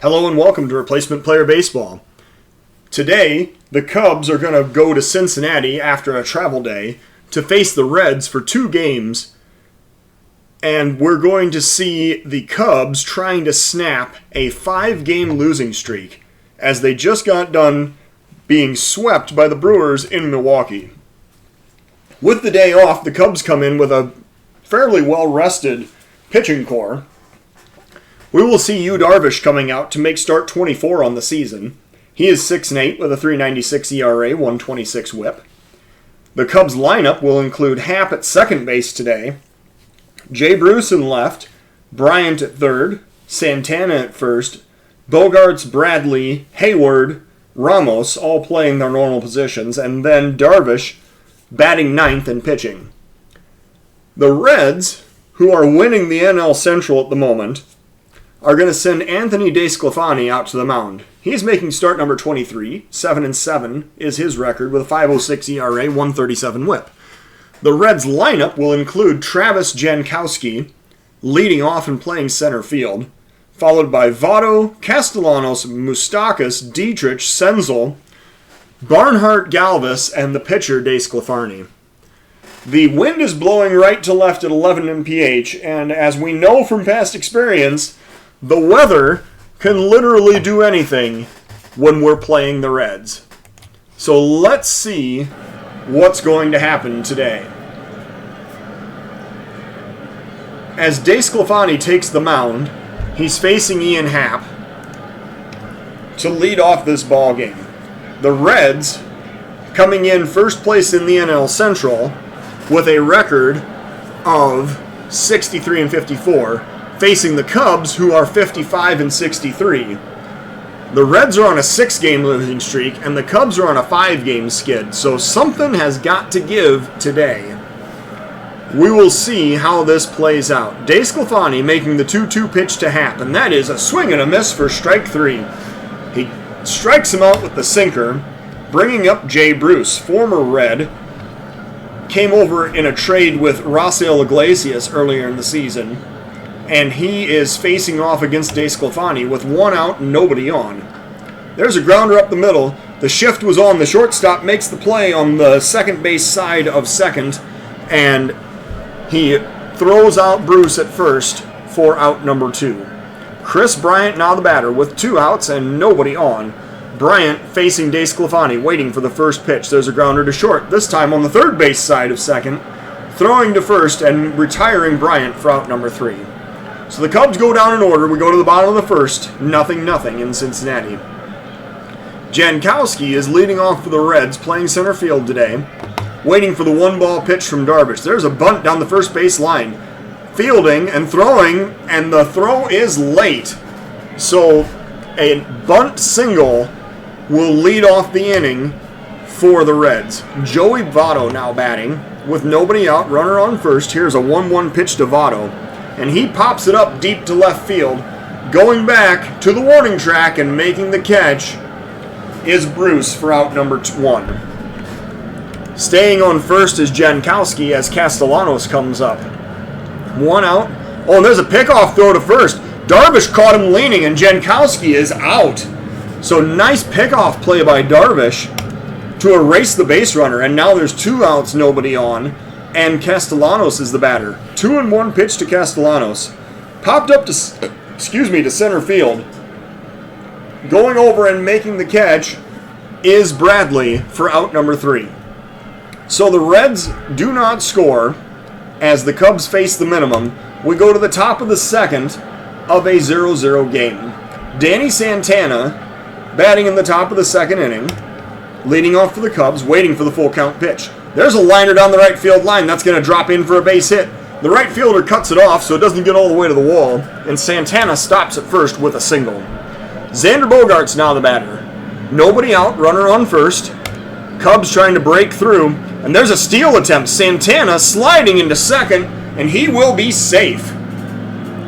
Hello and welcome to Replacement Player Baseball. Today, the Cubs are going to go to Cincinnati after a travel day to face the Reds for 2 games. And we're going to see the Cubs trying to snap a 5-game losing streak as they just got done being swept by the Brewers in Milwaukee. With the day off, the Cubs come in with a fairly well-rested pitching core. We will see Yu Darvish coming out to make start 24 on the season. He is 6-8 with a 3.96 ERA, 1.26 WHIP. The Cubs lineup will include Happ at second base today, Jay Bruce in left, Bryant at third, Santana at first, Bogaerts, Bradley, Hayward, Ramos all playing their normal positions, and then Darvish batting ninth and pitching. The Reds, who are winning the NL Central at the moment, are going to send Anthony DeSclafani out to the mound. He's making start number 23. 7-7 is his record with a 5.06 ERA, 1.37 WHIP. The Reds lineup will include Travis Jankowski leading off and playing center field, followed by Votto, Castellanos, Moustakas, Dietrich, Senzel, Barnhart, Galvis, and the pitcher DeSclafani. The wind is blowing right to left at 11 mph, and as we know from past experience, the weather can literally do anything when we're playing the Reds. So let's see what's going to happen today. As DeSclafani takes the mound, he's facing Ian Happ to lead off this ball game. The Reds coming in first place in the NL Central with a record of 63-54. Facing the Cubs, who are 55-63. The Reds are on a 6-game losing streak, and the Cubs are on a 5-game skid, so something has got to give today. We will see how this plays out. DeSclafani making the 2-2 pitch to Happ, and that is a swing and a miss for strike 3. He strikes him out with the sinker, bringing up Jay Bruce, former Red. Came over in a trade with Raisel Iglesias earlier in the season. And he is facing off against DeSclafani with 1 out and nobody on. There's a grounder up the middle. The shift was on. The shortstop makes the play on the second base side of second, and he throws out Bruce at first for out number 2. Chris Bryant now the batter with 2 outs and nobody on. Bryant facing DeSclafani, waiting for the first pitch. There's a grounder to short, this time on the third base side of second, throwing to first and retiring Bryant for out number 3. So the Cubs go down in order. We go to the bottom of the first. 0-0 in Cincinnati. Jankowski is leading off for the Reds, playing center field today, waiting for the 1-ball pitch from Darvish. There's a bunt down the first base line. Fielding and throwing, and the throw is late. So a bunt single will lead off the inning for the Reds. Joey Votto now batting with nobody out, runner on first. Here's a 1-1 pitch to Votto. And he pops it up deep to left field. Going back to the warning track and making the catch is Bruce for out number 1. Staying on first is Jankowski as Castellanos comes up. 1 out. Oh, and there's a pickoff throw to first. Darvish caught him leaning and Jankowski is out. So nice pickoff play by Darvish to erase the base runner. And now there's 2 outs, nobody on. And Castellanos is the batter. 2-1 pitch to Castellanos. Popped up to center field. Going over and making the catch is Bradley for out number 3. So the Reds do not score as the Cubs face the minimum. We go to the top of the second of a 0-0 game. Danny Santana batting in the top of the second inning, leading off for the Cubs, waiting for the full count pitch. There's a liner down the right field line. That's going to drop in for a base hit. The right fielder cuts it off so it doesn't get all the way to the wall, and Santana stops at first with a single. Xander Bogaerts now the batter. Nobody out, runner on first. Cubs trying to break through, and there's a steal attempt. Santana sliding into second, and he will be safe.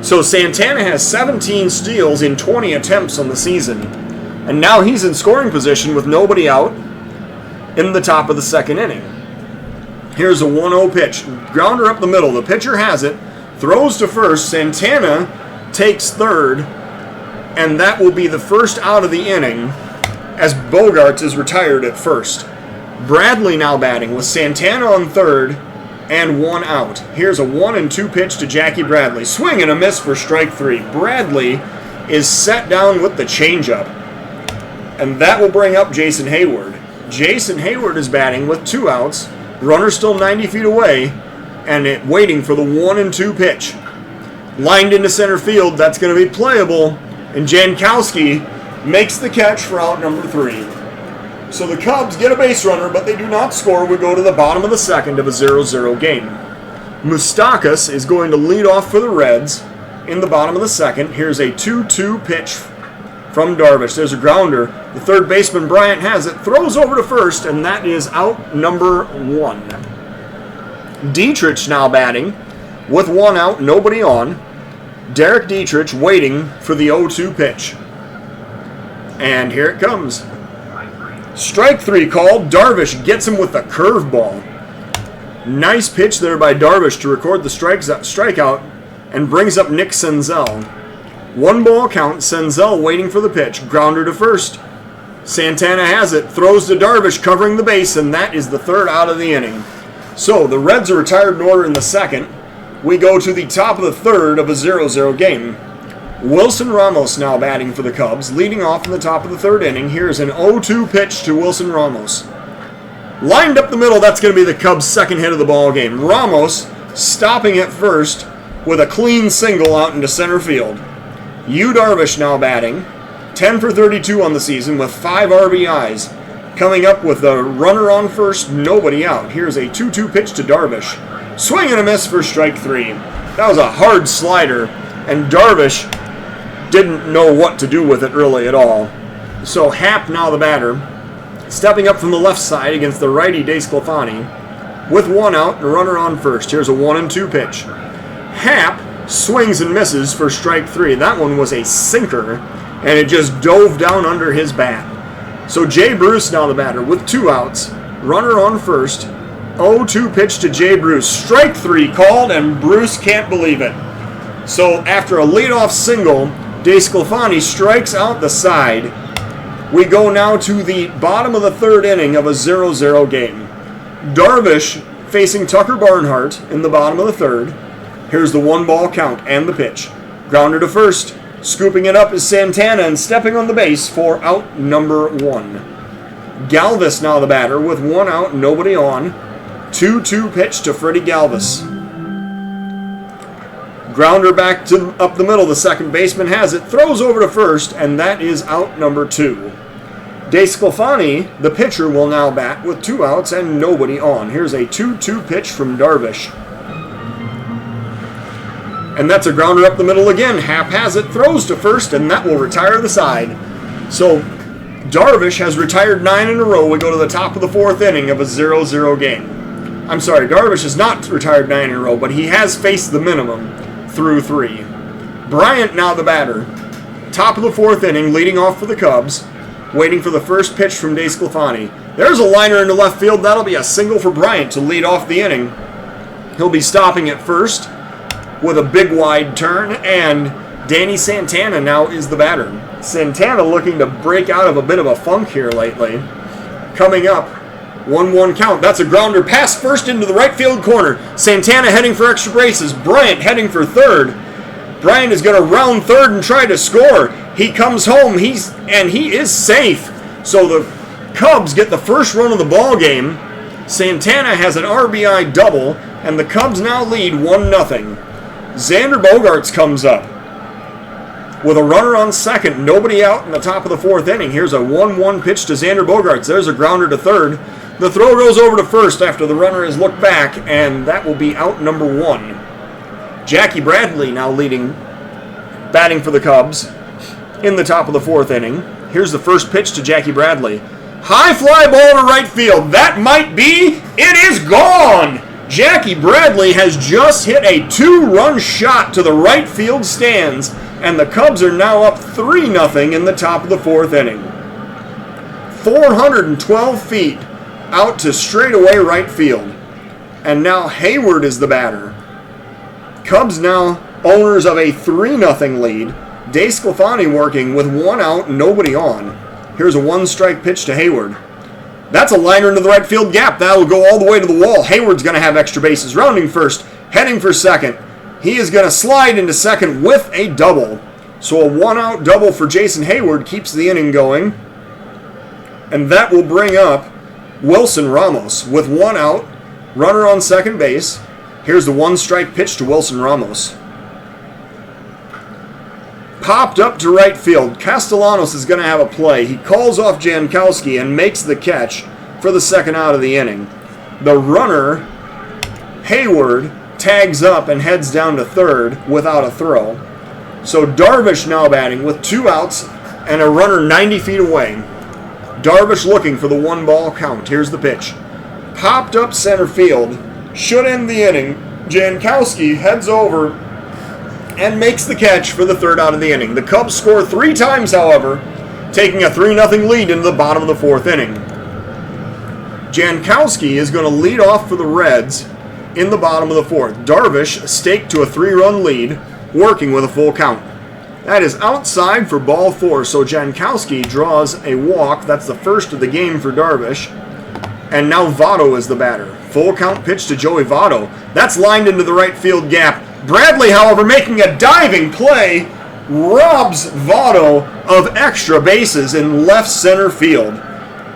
So Santana has 17 steals in 20 attempts on the season, and now he's in scoring position with nobody out in the top of the second inning. Here's a 1-0 pitch. Grounder up the middle. The pitcher has it. Throws to first. Santana takes third. and that will be the first out of the inning as Bogaerts is retired at first. Bradley now batting with Santana on third and 1 out. Here's a 1-2 pitch to Jackie Bradley. Swing and a miss for strike 3. Bradley is set down with the changeup, and that will bring up Jason Heyward. Jason Heyward is batting with 2 outs. Runner still 90 feet away, and waiting for the 1-2 pitch. Lined into center field, that's going to be playable, and Jankowski makes the catch for out number 3. So the Cubs get a base runner, but they do not score. We go to the bottom of the second of a 0-0 game. Moustakas is going to lead off for the Reds in the bottom of the second. Here's a 2-2 pitch from Darvish. There's a grounder. The third baseman, Bryant, has it. Throws over to first, and that is out number 1. Dietrich now batting with 1 out, nobody on. Derek Dietrich waiting for the 0-2 pitch. And here it comes. Strike 3 called. Darvish gets him with a curveball. Nice pitch there by Darvish to record the strikeout and brings up Nick Senzel. 1 ball count. Senzel waiting for the pitch. Grounder to first. Santana has it. Throws to Darvish covering the base, and that is the 3rd out of the inning. So the Reds are retired in order in the second. We go to the top of the 3rd of a 0-0 game. Wilson Ramos now batting for the Cubs, leading off in the top of the 3rd inning. Here's an 0-2 pitch to Wilson Ramos. Lined up the middle, that's going to be the Cubs' second hit of the ball game. Ramos stopping at first with a clean single out into center field. Yu Darvish now batting, 10 for 32 on the season with 5 RBIs. Coming up with a runner on first, nobody out. Here's a 2-2 pitch to Darvish. Swing and a miss for strike 3. That was a hard slider, and Darvish didn't know what to do with it really at all. So Happ now the batter, stepping up from the left side against the righty DeSclafani with 1 out and a runner on first. Here's a 1-2 pitch. Happ swings and misses for strike 3. That one was a sinker, and it just dove down under his bat. So Jay Bruce now the batter with 2 outs, runner on first. 0-2 pitch to Jay Bruce. Strike 3 called, and Bruce can't believe it. So after a leadoff single, DeSclafani strikes out the side. We go now to the bottom of the 3rd inning of a 0-0 game. Darvish facing Tucker Barnhart in the bottom of the 3rd. Here's the 1 ball count and the pitch. Grounder to first. Scooping it up is Santana and stepping on the base for out number 1. Galvis now the batter with 1 out, nobody on. 2-2 pitch to Freddie Galvis. Grounder back to up the middle. The second baseman has it. Throws over to first, and that is out number 2. DeSclafani, the pitcher, will now bat with 2 outs and nobody on. Here's a 2-2 pitch from Darvish. And that's a grounder up the middle again. Happ has it. Throws to first, and that will retire the side. So Darvish has retired 9 in a row. We go to the top of the 4th inning of a 0-0 game. I'm sorry, Darvish has not retired 9 in a row, but he has faced the minimum through 3. Bryant now the batter. Top of the 4th inning, leading off for the Cubs, waiting for the first pitch from DeSclafani. There's a liner into left field. That'll be a single for Bryant to lead off the inning. He'll be stopping at first with a big wide turn, and Danny Santana now is the batter. Santana looking to break out of a bit of a funk here lately. Coming up, 1-1 count. That's a grounder past first into the right field corner. Santana heading for extra bases. Bryant heading for third. Bryant is going to round third and try to score. He comes home. He is safe. So the Cubs get the first run of the ball game. Santana has an RBI double, and the Cubs now lead 1-0. Xander Bogaerts comes up with a runner on second, nobody out in the top of the 4th inning. Here's a 1-1 pitch to Xander Bogaerts. There's a grounder to third. The throw goes over to first after the runner has looked back, and that will be out number 1. Jackie Bradley now batting for the Cubs in the top of the 4th inning. Here's the first pitch to Jackie Bradley. High fly ball to right field. That might be. It is gone. Jackie Bradley has just hit a 2-run shot to the right field stands, and the Cubs are now up 3-0 in the top of the 4th inning. 412 feet out to straightaway right field. And now Heyward is the batter. Cubs now owners of a 3-0 lead. DeSclafani working with 1 out, nobody on. Here's a 1-strike pitch to Hayward. That's a liner into the right field gap. That'll go all the way to the wall. Hayward's going to have extra bases. Rounding first, heading for second. He is going to slide into second with a double. So a 1-out double for Jason Hayward keeps the inning going. And that will bring up Wilson Ramos with 1 out, runner on second base. Here's the 1-strike pitch to Wilson Ramos. Popped up to right field. Castellanos is going to have a play. He calls off Jankowski and makes the catch for the 2nd out of the inning. The runner, Hayward, tags up and heads down to third without a throw. So Darvish now batting with 2 outs and a runner 90 feet away. Darvish looking for the 1-ball count. Here's the pitch. Popped up center field. Should end the inning. Jankowski heads over and makes the catch for the 3rd out of the inning. The Cubs score 3 times, however, taking a 3-0 lead into the bottom of the 4th inning. Jankowski is going to lead off for the Reds in the bottom of the 4th. Darvish staked to a 3-run lead, working with a full count. That is outside for ball 4, so Jankowski draws a walk. That's the first of the game for Darvish. And now Votto is the batter. Full count pitch to Joey Votto. That's lined into the right field gap. Bradley, however, making a diving play, robs Votto of extra bases in left center field.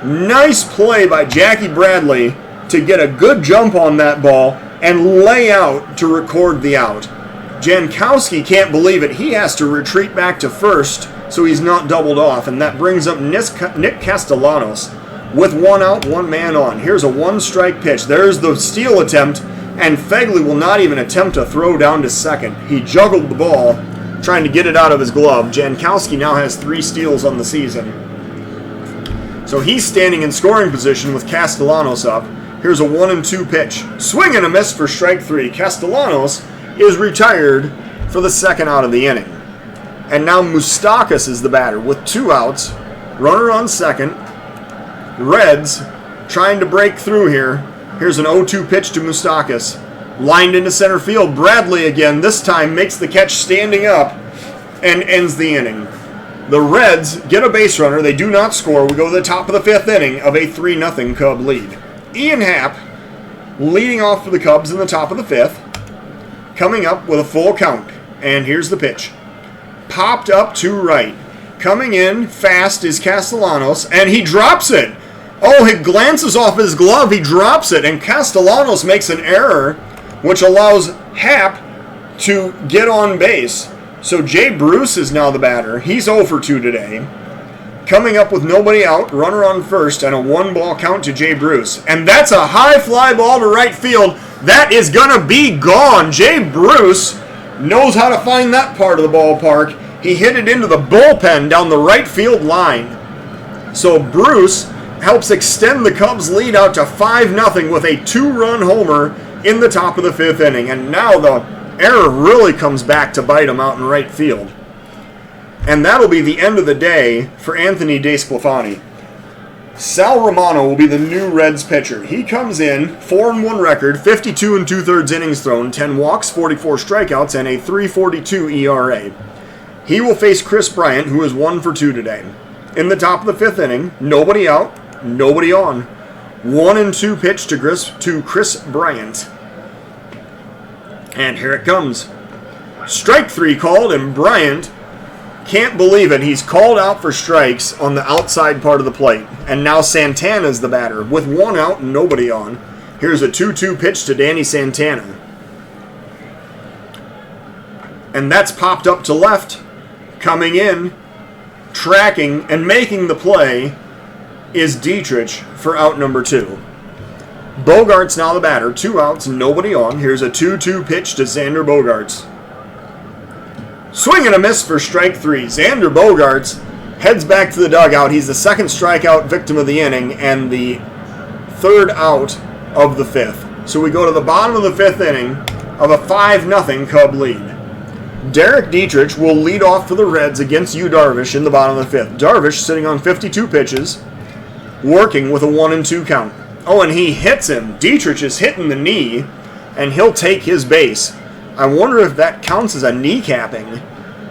Nice play by Jackie Bradley to get a good jump on that ball and lay out to record the out. Jankowski can't believe it. He has to retreat back to first so he's not doubled off, and that brings up Nick Castellanos with 1 out, 1 man on. Here's a 1-strike pitch. There's the steal attempt, and Fegley will not even attempt a throw down to second. He juggled the ball, trying to get it out of his glove. Jankowski now has 3 steals on the season. So he's standing in scoring position with Castellanos up. Here's a 1-2 pitch. Swing and a miss for strike 3. Castellanos is retired for the 2nd out of the inning. And now Moustakas is the batter with 2 outs. Runner on second. Reds trying to break through here. Here's an 0-2 pitch to Moustakas. Lined into center field. Bradley again, this time makes the catch standing up and ends the inning. The Reds get a base runner. They do not score. We go to the top of the 5th inning of a 3-0 Cub lead. Ian Happ leading off for the Cubs in the top of the 5th. Coming up with a full count. And here's the pitch. Popped up to right. Coming in fast is Castellanos, and he drops it. Oh, he glances off his glove, he drops it, and Castellanos makes an error, which allows Happ to get on base. So Jay Bruce is now the batter. He's 0 for 2 today. Coming up with nobody out, runner on first, and a 1-ball count to Jay Bruce. And that's a high fly ball to right field. That is going to be gone. Jay Bruce knows how to find that part of the ballpark. He hit it into the bullpen down the right field line. So Bruce helps extend the Cubs' lead out to 5-0 with a 2-run homer in the top of the 5th inning. And now the error really comes back to bite him out in right field. And that'll be the end of the day for Anthony DeSclafani. Sal Romano will be the new Reds pitcher. He comes in, 4-1 record, 52 2/3 innings thrown, 10 walks, 44 strikeouts, and a 3.42 ERA. He will face Chris Bryant, who is 1 for 2 today. In the top of the 5th inning, nobody out, nobody on. 1-2 pitch to Chris Bryant. And here it comes. Strike 3 called, and Bryant can't believe it. He's called out for strikes on the outside part of the plate. And now Santana's the batter with 1 out and nobody on. Here's a 2-2 pitch to Danny Santana. And that's popped up to left. Coming in, tracking, and making the play is Dietrich for out number 2. Bogarts now the batter. 2 outs, nobody on. Here's a 2-2 pitch to Xander Bogaerts. Swing and a miss for strike 3. Xander Bogaerts heads back to the dugout. He's the 2nd strikeout victim of the inning and the 3rd out of the 5th. So we go to the bottom of the 5th inning of a 5-0 Cub lead. Derek Dietrich will lead off for the Reds against Yu Darvish in the bottom of the 5th. Darvish sitting on 52 pitches, working with a 1-2 count. Oh, and he hits him. Dietrich is hitting the knee, and he'll take his base. I wonder if that counts as a kneecapping.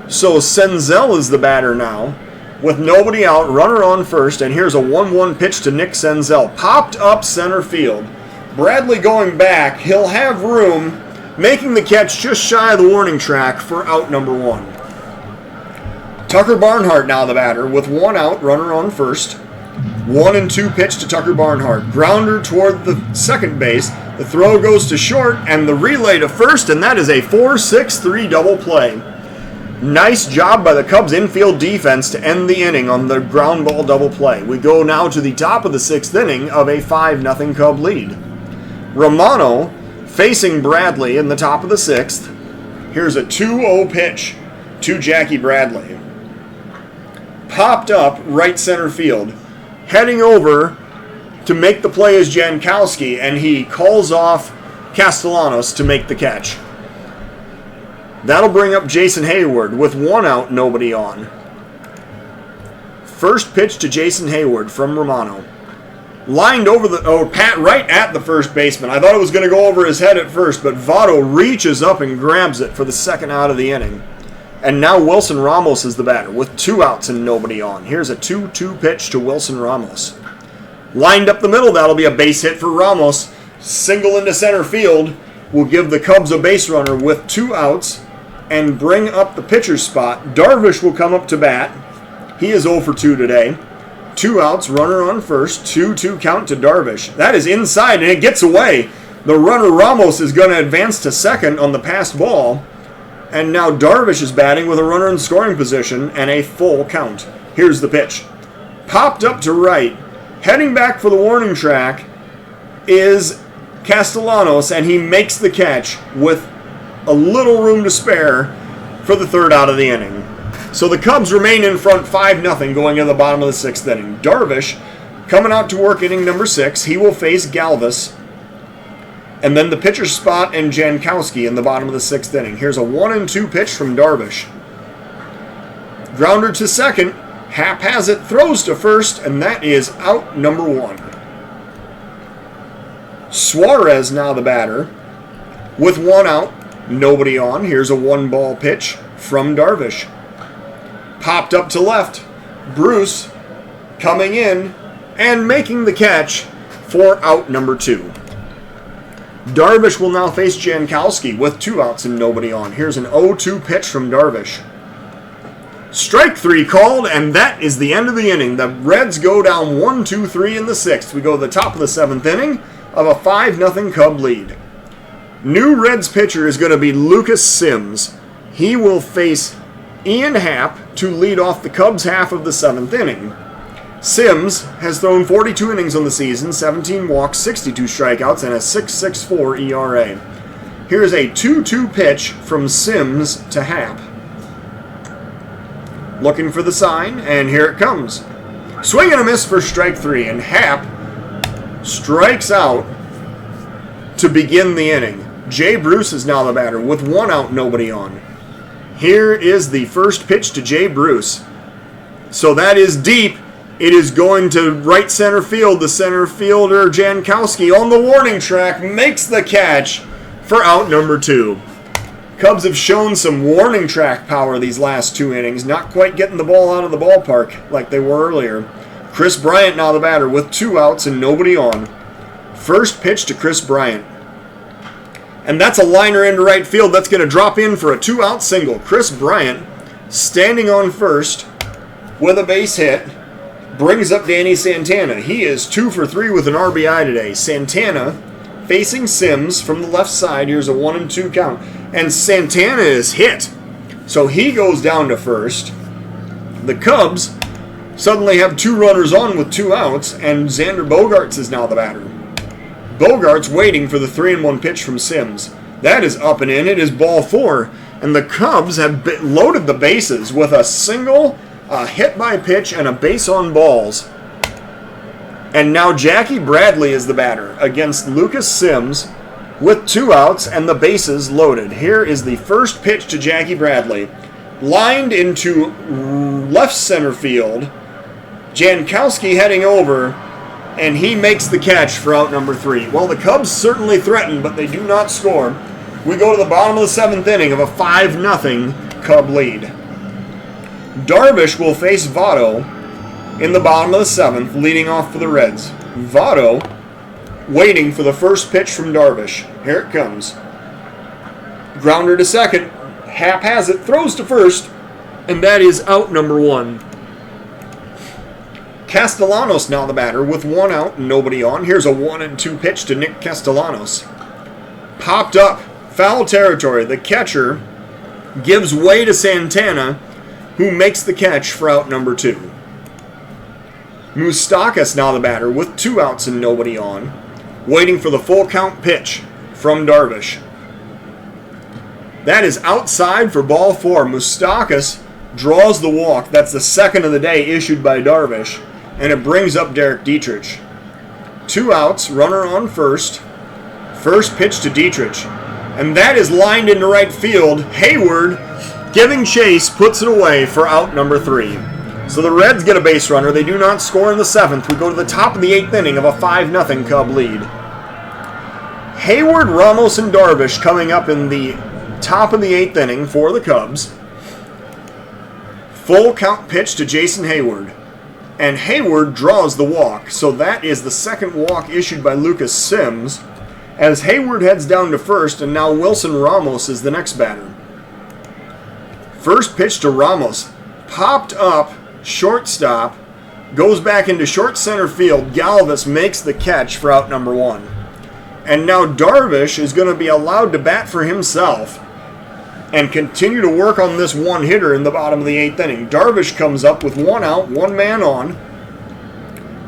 So Senzel is the batter now. With nobody out, runner on first, and here's a 1-1 pitch to Nick Senzel. Popped up center field. Bradley going back. He'll have room, making the catch just shy of the warning track for out number 1. Tucker Barnhart now the batter with 1 out, runner on first. 1-2 pitch to Tucker Barnhart. Grounder toward the second base. The throw goes to short, and the relay to first, and that is a 4-6-3 double play. Nice job by the Cubs infield defense to end the inning on the ground ball double play. We go now to the top of the 6th inning of a 5-0 Cub lead. Romano facing Bradley in the top of the 6th. Here's a 2-0 pitch to Jackie Bradley. Popped up right center field. Heading over to make the play is Jankowski, and he calls off Castellanos to make the catch. That'll bring up Jason Hayward with 1 out, nobody on. First pitch to Jason Hayward from Romano. Lined over Pat right at the first baseman. I thought it was going to go over his head at first, but Votto reaches up and grabs it for the 2nd out of the inning. And now Wilson Ramos is the batter with 2 outs and nobody on. Here's a 2-2 pitch to Wilson Ramos. Lined up the middle, that'll be a base hit for Ramos. Single into center field will give the Cubs a base runner with 2 outs and bring up the pitcher's spot. Darvish will come up to bat. He is 0 for 2 today. 2 outs, runner on first, 2-2 count to Darvish. That is inside, and it gets away. The runner Ramos is going to advance to second on the passed ball. And now Darvish is batting with a runner in scoring position and a full count. Here's the pitch. Popped up to right. Heading back for the warning track is Castellanos, and he makes the catch with a little room to spare for the 3rd out of the inning. So the Cubs remain in front 5-0 going into the bottom of the 6th inning. Darvish coming out to work inning number 6. He will face Galvis. And then the pitcher's spot and Jankowski in the bottom of the 6th inning. Here's a 1-2 pitch from Darvish. Grounder to second. Happ has it, throws to first, and that is out number 1. Suarez now the batter with 1 out. Nobody on. Here's a 1-ball pitch from Darvish. Popped up to left. Bruce coming in and making the catch for out number 2. Darvish will now face Jankowski with 2 outs and nobody on. Here's an 0-2 pitch from Darvish. Strike 3 called, and that is the end of the inning. The Reds go down 1-2-3 in the 6th. We go to the top of the 7th inning of a 5-0 Cub lead. New Reds pitcher is going to be Lucas Sims. He will face Ian Happ to lead off the Cubs half of the 7th inning. Sims has thrown 42 innings on the season, 17 walks, 62 strikeouts, and a 6.64 ERA. Here's a 2-2 pitch from Sims to Happ. Looking for the sign, and here it comes. Swing and a miss for strike 3, and Happ strikes out to begin the inning. Jay Bruce is now the batter with 1 out, nobody on. Here is the first pitch to Jay Bruce. So that is deep. It is going to right center field. The center fielder, Jankowski, on the warning track, makes the catch for out number 2. Cubs have shown some warning track power these last 2 innings, not quite getting the ball out of the ballpark like they were earlier. Chris Bryant now the batter with 2 outs and nobody on. First pitch to Chris Bryant. And that's a liner into right field. That's going to drop in for a 2-out single. Chris Bryant, standing on first with a base hit, brings up Danny Santana. He is 2 for 3 with an RBI today. Santana facing Sims from the left side. Here's a 1-2 count. And Santana is hit. So he goes down to first. The Cubs suddenly have 2 runners on with 2 outs, and Xander Bogaerts is now the batter. Bogaerts waiting for the 3-1 pitch from Sims. That is up and in. It is ball 4. And the Cubs have loaded the bases with a single, a hit by pitch, and a base on balls. And now Jackie Bradley is the batter against Lucas Sims with 2 outs and the bases loaded. Here is the first pitch to Jackie Bradley. Lined into left center field. Jankowski heading over, and he makes the catch for out number 3. Well, the Cubs certainly threaten, but they do not score. We go to the bottom of the 7th inning of a 5-0 Cub lead. Darvish will face Votto in the bottom of the 7th, leading off for the Reds. Votto waiting for the first pitch from Darvish. Here it comes. Grounder to second. Happ has it, throws to first, and that is out number 1. Castellanos now the batter with 1 out and nobody on. Here's a 1-2 pitch to Nick Castellanos. Popped up, foul territory. The catcher gives way to Santana, who makes the catch for out number 2. Moustakas now the batter with 2 outs and nobody on, waiting for the full count pitch from Darvish. That is outside for ball 4. Moustakas draws the walk. That's the second of the day issued by Darvish, and it brings up Derek Dietrich. 2 outs, runner on first. First pitch to Dietrich, and that is lined into right field. Hayward, giving chase, puts it away for out number 3. So the Reds get a base runner. They do not score in the 7th. We go to the top of the 8th inning of a 5-0 Cub lead. Hayward, Ramos, and Darvish coming up in the top of the 8th inning for the Cubs. Full count pitch to Jason Hayward. And Hayward draws the walk. So that is the second walk issued by Lucas Sims, as Hayward heads down to first, and now Wilson Ramos is the next batter. First pitch to Ramos. Popped up, shortstop, goes back into short center field. Galvis makes the catch for out number 1. And now Darvish is going to be allowed to bat for himself and continue to work on this one hitter in the bottom of the 8th inning. Darvish comes up with 1 out, 1 man on,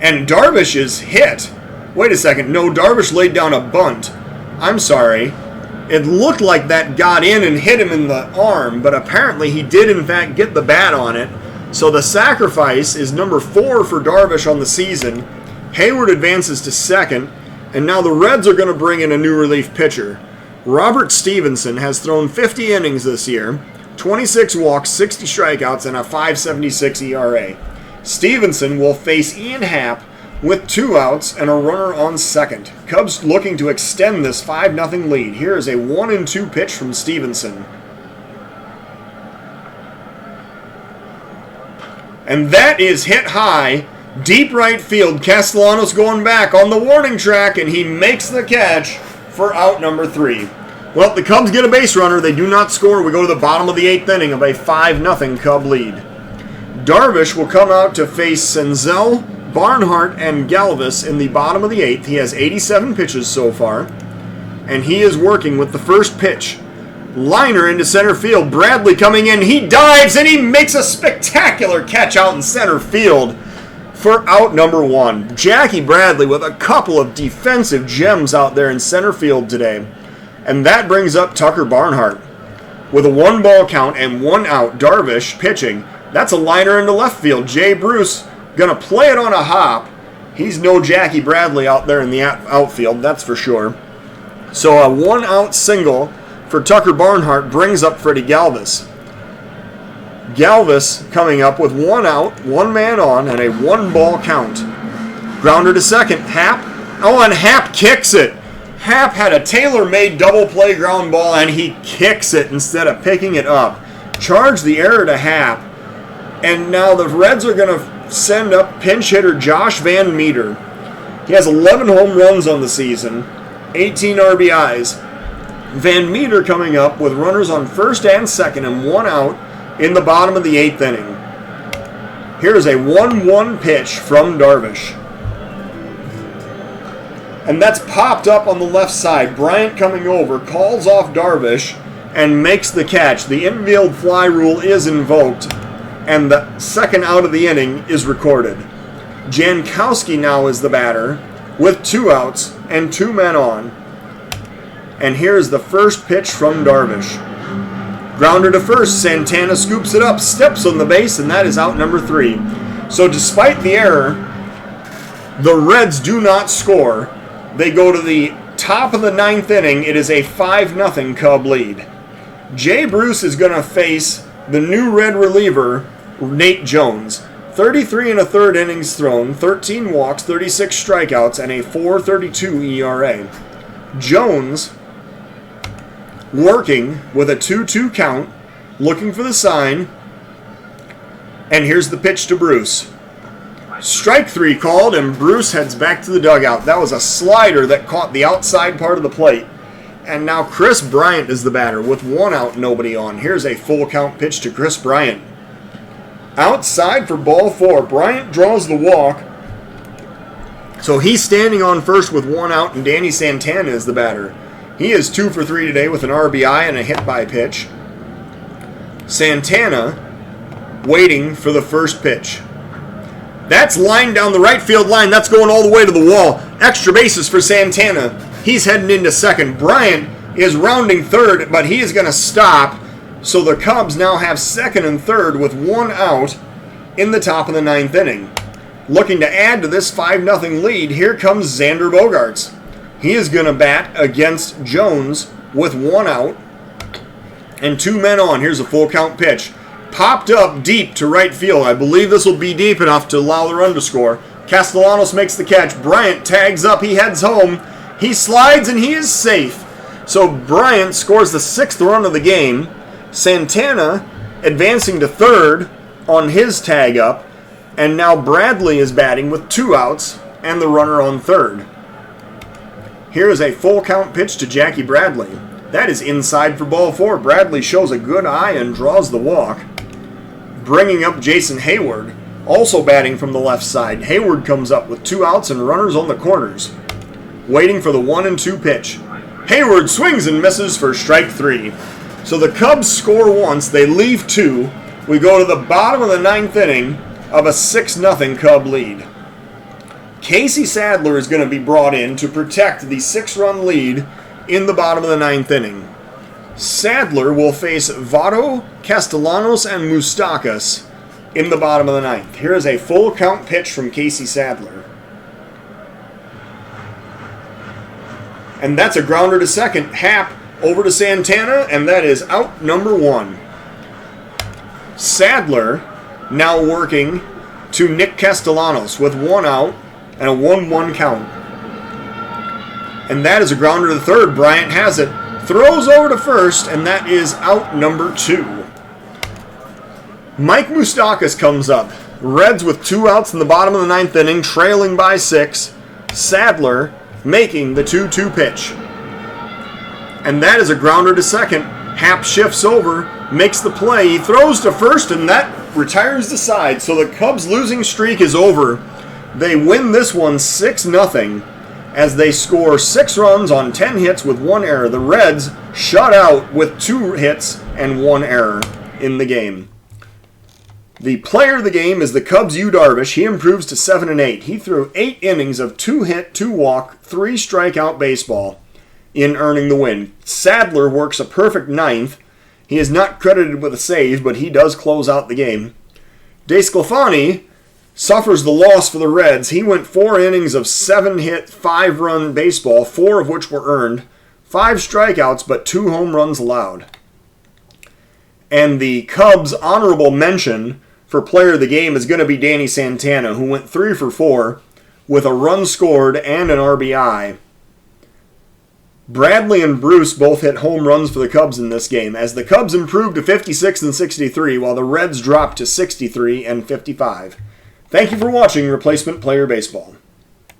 and Darvish is hit. Wait a second, no, Darvish laid down a bunt. I'm sorry. It looked like that got in and hit him in the arm, but apparently he did in fact get the bat on it. So the sacrifice is number 4 for Darvish on the season. Hayward advances to second, and now the Reds are going to bring in a new relief pitcher. Robert Stevenson has thrown 50 innings this year, 26 walks, 60 strikeouts, and a .576 ERA. Stevenson will face Ian Happ with 2 outs and a runner on second. Cubs looking to extend this 5-0 lead. Here is a 1-2 pitch from Stevenson. And that is hit high, deep right field. Castellanos going back on the warning track, and he makes the catch for out number 3. Well, the Cubs get a base runner. They do not score. We go to the bottom of the 8th inning of a 5-0 Cub lead. Darvish will come out to face Senzel, Barnhart, and Galvis in the bottom of the 8th. He has 87 pitches so far, and he is working with the first pitch. Liner into center field. Bradley coming in. He dives, and he makes a spectacular catch out in center field for out number 1. Jackie Bradley with a couple of defensive gems out there in center field today. And that brings up Tucker Barnhart with a 1-ball count and 1 out. Darvish pitching. That's a liner into left field. Jay Bruce going to play it on a hop. He's no Jackie Bradley out there in the outfield, that's for sure. So a 1-out single for Tucker Barnhart brings up Freddie Galvis. Galvis coming up with 1 out, 1 man on, and a 1-ball count. Grounder to second. Happ. Oh, and Happ kicks it. Happ had a tailor-made double play ground ball, and he kicks it instead of picking it up. Charge the error to Happ. And now the Reds are going to send up pinch hitter Josh Van Meter. He has 11 home runs on the season, 18 RBIs. Van Meter coming up with runners on first and second and 1 out in the bottom of the 8th inning. Here's a 1-1 pitch from Darvish. And that's popped up on the left side. Bryant coming over, calls off Darvish, and makes the catch. The infield fly rule is invoked, and the second out of the inning is recorded. Jankowski now is the batter with 2 outs and 2 men on. And here's the first pitch from Darvish. Grounder to first. Santana scoops it up, steps on the base, and that is out number 3. So despite the error, the Reds do not score. They go to the top of the 9th inning. It is a 5-0 Cub lead. Jay Bruce is going to face the new Red reliever, Nate Jones. 33 1/3 innings thrown, 13 walks, 36 strikeouts, and a .432 ERA. Jones working with a 2-2 count, looking for the sign. And here's the pitch to Bruce. Strike 3 called, and Bruce heads back to the dugout. That was a slider that caught the outside part of the plate. And now Chris Bryant is the batter with 1 out, nobody on. Here's a full count pitch to Chris Bryant. Outside for ball 4. Bryant draws the walk. So he's standing on first with 1 out, and Danny Santana is the batter. He is 2 for 3 today with an RBI and a hit by pitch. Santana waiting for the first pitch. That's lined down the right field line. That's going all the way to the wall. Extra bases for Santana. He's heading into second. Bryant is rounding third, but he is going to stop. So the Cubs now have second and third with 1 out in the top of the 9th inning. Looking to add to this 5-0 lead, here comes Xander Bogaerts. He is going to bat against Jones with 1 out and 2 men on. Here's a full count pitch. Popped up deep to right field. I believe this will be deep enough to allow the run to score. Castellanos makes the catch. Bryant tags up. He heads home. He slides and he is safe. So Bryant scores the 6th run of the game. Santana advancing to third on his tag up. And now Bradley is batting with 2 outs and the runner on third. Here is a full count pitch to Jackie Bradley. That is inside for ball 4. Bradley shows a good eye and draws the walk. Bringing up Jason Hayward, also batting from the left side. Hayward comes up with 2 outs and runners on the corners. Waiting for the 1-2 pitch. Hayward swings and misses for strike 3. So the Cubs score once, they leave 2. We go to the bottom of the 9th inning of a 6-0 Cub lead. Casey Sadler is going to be brought in to protect the 6-run lead in the bottom of the 9th inning. Sadler will face Votto, Castellanos, and Moustakas in the bottom of the 9th. Here is a full count pitch from Casey Sadler. And that's a grounder to second. Happ over to Santana, and that is out number 1. Sadler now working to Nick Castellanos with 1 out and a 1-1 count. And that is a grounder to third. Bryant has it. Throws over to first, and that is out number 2. Mike Moustakas comes up. Reds with 2 outs in the bottom of the 9th inning, trailing by 6. Sadler making the 2-2 pitch. And that is a grounder to second. Happ shifts over, makes the play. He throws to first, and that retires the side. So the Cubs' losing streak is over. They win this one 6-0. As they score 6 runs on 10 hits with 1 error. The Reds shut out with 2 hits and 1 error in the game. The player of the game is the Cubs' Yu Darvish. He improves to 7-8. He threw 8 innings of 2-hit, 2-walk, 3 strikeout baseball in earning the win. Sadler works a perfect 9th. He is not credited with a save, but he does close out the game. DeSclafani suffers the loss for the Reds. He went 4 innings of 7-hit, 5-run baseball, 4 of which were earned, 5 strikeouts, but 2 home runs allowed. And the Cubs' honorable mention for player of the game is going to be Danny Santana, who went 3 for 4 with a run scored and an RBI. Bradley and Bruce both hit home runs for the Cubs in this game, as the Cubs improved to 56 and 63, while the Reds dropped to 63 and 55. Thank you for watching Replacement Player Baseball.